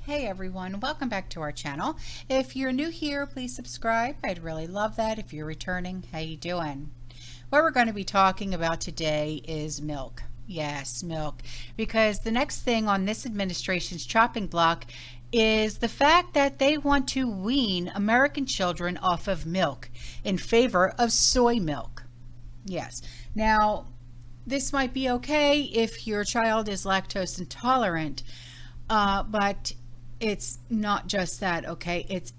Hey everyone, welcome back to our channel. If you're new here, please subscribe. I'd really love that. If you're returning, how you doing? What we're going to be talking about today is milk. Yes, milk. Because the next thing on this administration's chopping block is the fact that they want to wean American children off of milk in favor of soy milk. Yes. Now, this might be okay if your child is lactose intolerant, but it's not just that, okay? It's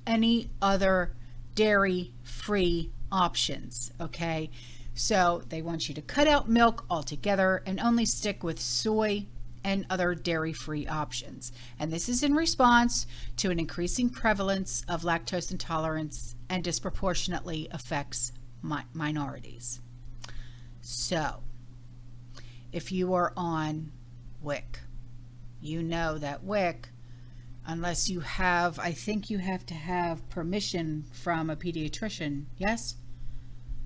any other dairy-free options, okay? So they want you to cut out milk altogether and only stick with soy and other dairy-free options. And this is in response to an increasing prevalence of lactose intolerance and disproportionately affects minorities. So, if you are on WIC, you know that WIC, unless you have, I think you have to have permission from a pediatrician, yes?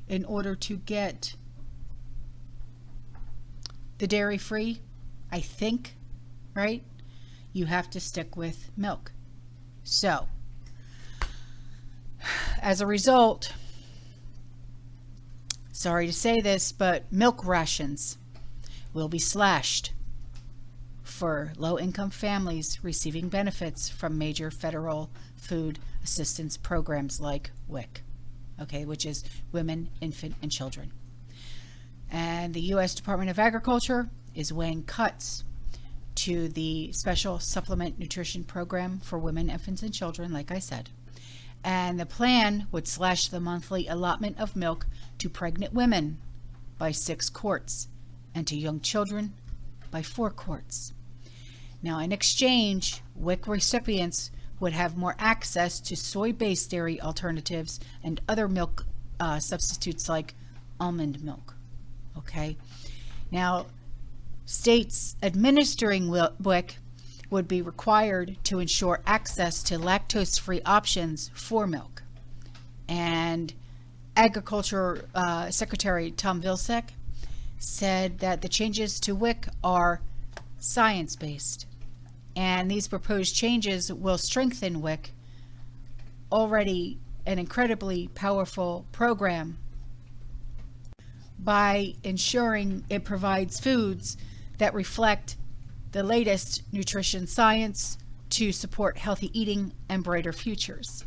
In order to get the dairy-free, I think, right? You have to stick with milk. So, as a result, sorry to say this, but milk rations will be slashed for low-income families receiving benefits from major federal food assistance programs like WIC, okay, which is Women, Infant, and Children. And the U.S. Department of Agriculture is weighing cuts to the Special Supplement Nutrition Program for Women, Infants, and Children, like I said. And the plan would slash the monthly allotment of milk to pregnant women by 6 quarts and to young children by 4 quarts. Now, in exchange, WIC recipients would have more access to soy-based dairy alternatives and other milk substitutes like almond milk. Okay? Now, states administering WIC would be required to ensure access to lactose-free options for milk. And Agriculture Secretary Tom Vilsack said that the changes to WIC are science-based, and these proposed changes will strengthen WIC, already an incredibly powerful program, by ensuring it provides foods that reflect the latest nutrition science to support healthy eating and brighter futures.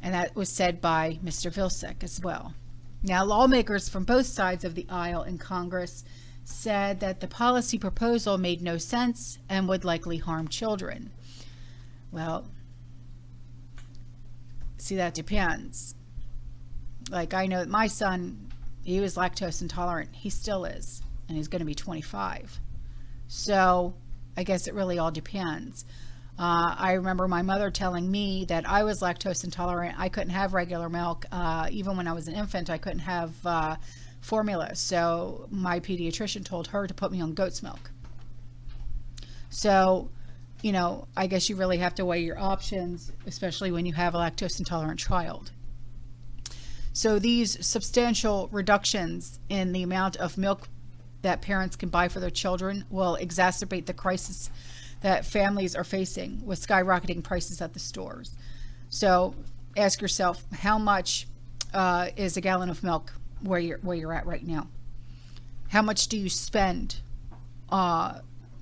And that was said by Mr. Vilsack as well. Now, lawmakers from both sides of the aisle in Congress said that the policy proposal made no sense and would likely harm children. Well, see, that depends. Like, I know my son, he was lactose intolerant. He still is, and he's going to be 25. So I guess it really all depends. I remember my mother telling me that I was lactose intolerant. I couldn't have regular milk. Even when I was an infant, I couldn't have formula. So my pediatrician told her to put me on goat's milk. So, you know, I guess you really have to weigh your options, especially when you have a lactose intolerant child. So these substantial reductions in the amount of milk that parents can buy for their children will exacerbate the crisis that families are facing with skyrocketing prices at the stores. So ask yourself, how much is a gallon of milk where you're at right now? How much do you spend,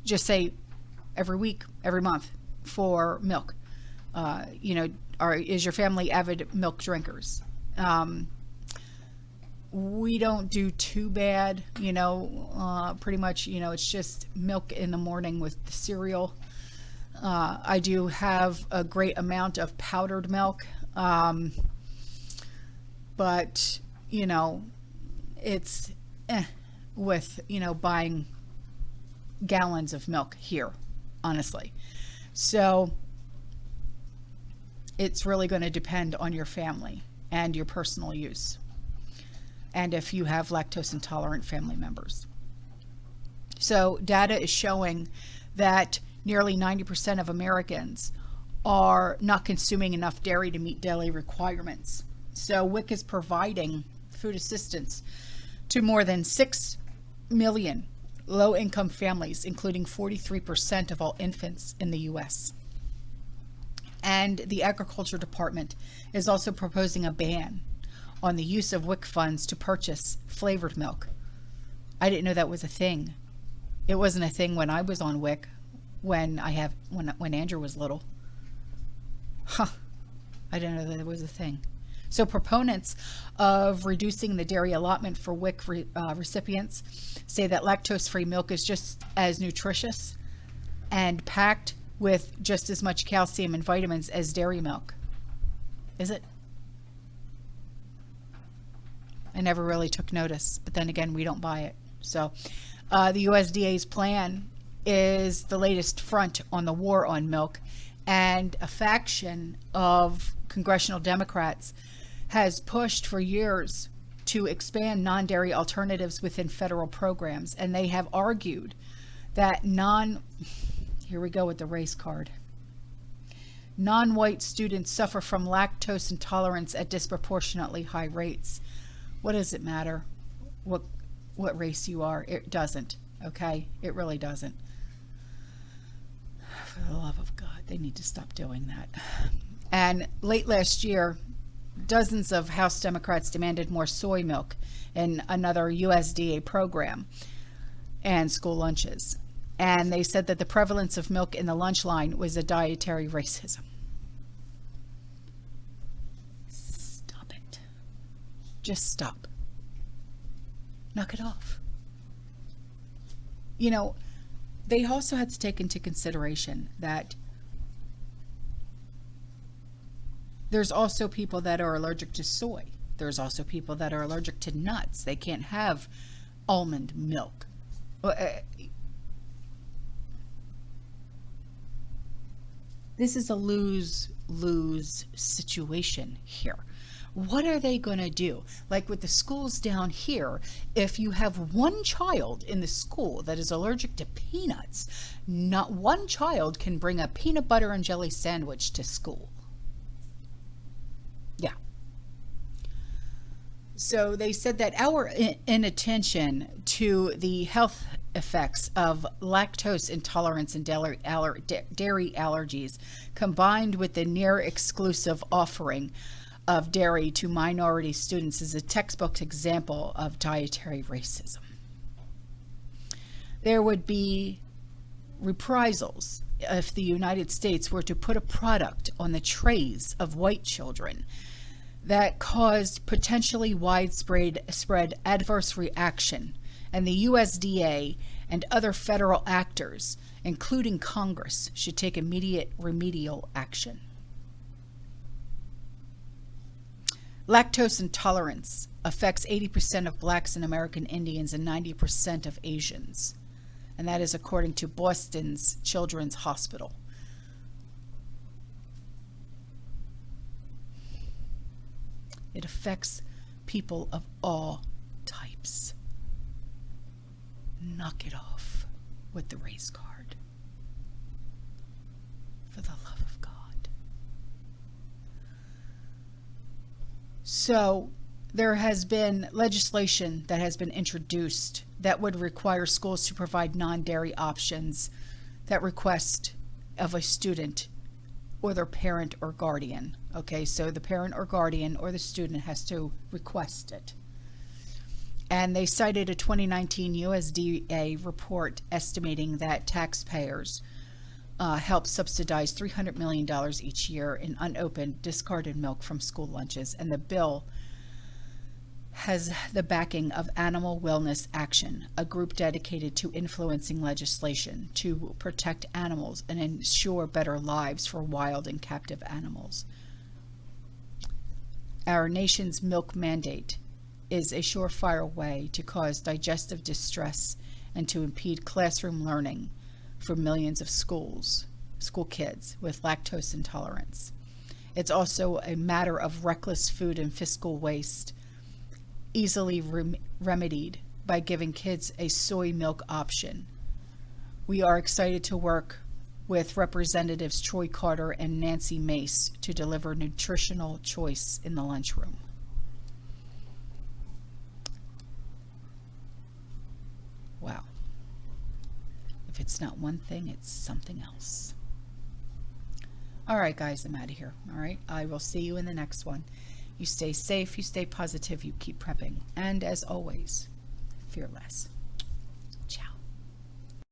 just say every week, every month for milk? You know, is your family avid milk drinkers? We don't do too bad, you know, pretty much, you know, it's just milk in the morning with the cereal. I do have a great amount of powdered milk, but, you know, it's with, you know, buying gallons of milk here, honestly. So it's really going to depend on your family and your personal use, and if you have lactose intolerant family members. So data is showing that nearly 90% of Americans are not consuming enough dairy to meet daily requirements. So WIC is providing food assistance to more than 6 million low-income families, including 43% of all infants in the U.S. And the Agriculture Department is also proposing a ban on the use of WIC funds to purchase flavored milk. I didn't know that was a thing. It wasn't a thing when I was on WIC, when Andrew was little. Huh. I didn't know that it was a thing. So proponents of reducing the dairy allotment for WIC recipients say that lactose-free milk is just as nutritious and packed with just as much calcium and vitamins as dairy milk. Is it? I never really took notice, but then again, we don't buy it. So the USDA's plan is the latest front on the war on milk, and a faction of congressional Democrats has pushed for years to expand non-dairy alternatives within federal programs, and they have argued that here we go with the race card. Non-white students suffer from lactose intolerance at disproportionately high rates. What does it matter what race you are? It doesn't, okay? It really doesn't. For the love of God, they need to stop doing that. And late last year, dozens of House Democrats demanded more soy milk in another USDA program and school lunches. And they said that the prevalence of milk in the lunch line was a dietary racism. Stop it. Just stop. Knock it off. You know, they also had to take into consideration that there's also people that are allergic to soy. There's also people that are allergic to nuts. They can't have almond milk. This is a lose-lose situation here. What are they going to do? Like with the schools down here, if you have one child in the school that is allergic to peanuts, not one child can bring a peanut butter and jelly sandwich to school. Yeah. So they said that our inattention to the health effects of lactose intolerance and dairy allergies, combined with the near exclusive offering of dairy to minority students, is a textbook example of dietary racism. There would be reprisals if the United States were to put a product on the trays of white children that caused potentially widespread adverse reaction, and the USDA and other federal actors, including Congress, should take immediate remedial action. Lactose intolerance affects 80% of blacks and American Indians and 90% of Asians, and that is according to Boston's Children's Hospital. It affects people of all types. Knock it off with the race card. For the love of God. So there has been legislation that has been introduced that would require schools to provide non-dairy options that request of a student or their parent or guardian. Okay, so the parent or guardian or the student has to request it. And they cited a 2019 USDA report estimating that taxpayers help subsidize $300 million each year in unopened, discarded milk from school lunches. And the bill has the backing of Animal Wellness Action, a group dedicated to influencing legislation to protect animals and ensure better lives for wild and captive animals. Our nation's milk mandate is a surefire way to cause digestive distress and to impede classroom learning for millions of school kids with lactose intolerance. It's also a matter of reckless food and fiscal waste, easily remedied by giving kids a soy milk option. We are excited to work with Representatives Troy Carter and Nancy Mace to deliver nutritional choice in the lunchroom. Wow. If it's not one thing, it's something else. All right, guys, I'm out of here. All right, I will see you in the next one. You stay safe, you stay positive, you keep prepping. And as always, fear less.